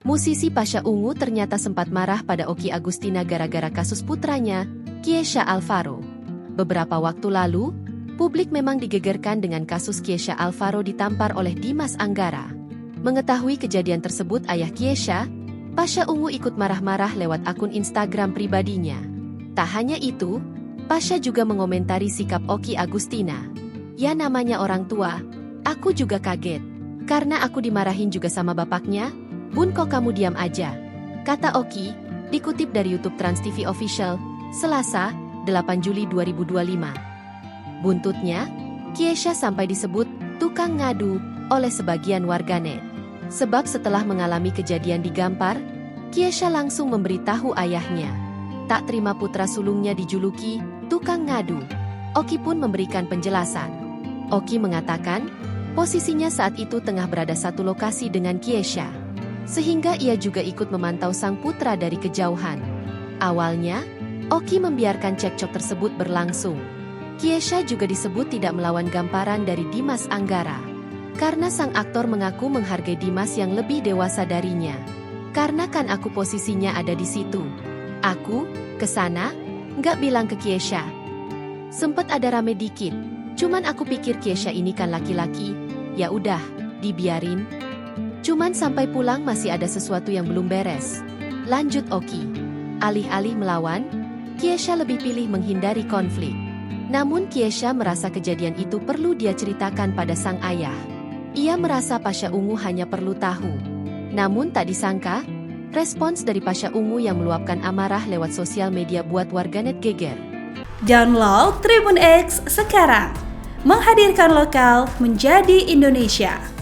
Musisi Pasha Ungu ternyata sempat marah pada Okky Agustina gara-gara kasus putranya, Kyesha Alvaro. Beberapa waktu lalu, publik memang digegerkan dengan kasus Kyesha Alvaro ditampar oleh Dimas Anggara. Mengetahui kejadian tersebut ayah Kyesha, Pasha Ungu ikut marah-marah lewat akun Instagram pribadinya. Tak hanya itu, Pasha juga mengomentari sikap Okky Agustina. Ya namanya orang tua, aku juga kaget. Karena aku dimarahin juga sama bapaknya, Bun kok kamu diam aja? Kata Okky, dikutip dari YouTube Trans TV Official, Selasa, 8 Juli 2025. Buntutnya, Kyesha sampai disebut tukang ngadu oleh sebagian warganet. Sebab setelah mengalami kejadian digampar, Kyesha langsung memberitahu ayahnya. Tak terima putra sulungnya dijuluki tukang ngadu. Okky pun memberikan penjelasan. Okky mengatakan, posisinya saat itu tengah berada satu lokasi dengan Kyesha. Sehingga ia juga ikut memantau sang putra dari kejauhan. Awalnya, Okky membiarkan cekcok tersebut berlangsung. Kyesha juga disebut tidak melawan gamparan dari Dimas Anggara. Karena sang aktor mengaku menghargai Dimas yang lebih dewasa darinya. Karena kan aku posisinya ada di situ. Aku, kesana, nggak bilang ke Kyesha. Sempet ada rame dikit, cuman aku pikir Kyesha ini kan laki-laki, ya udah, dibiarin. Cuman sampai pulang masih ada sesuatu yang belum beres. Lanjut Okky. Alih-alih melawan, Kyesha lebih pilih menghindari konflik. Namun Kyesha merasa kejadian itu perlu dia ceritakan pada sang ayah. Ia merasa Pasha Ungu hanya perlu tahu. Namun tak disangka, respons dari Pasha Ungu yang meluapkan amarah lewat sosial media buat warganet geger. Download Tribun X sekarang. Menghadirkan lokal menjadi Indonesia.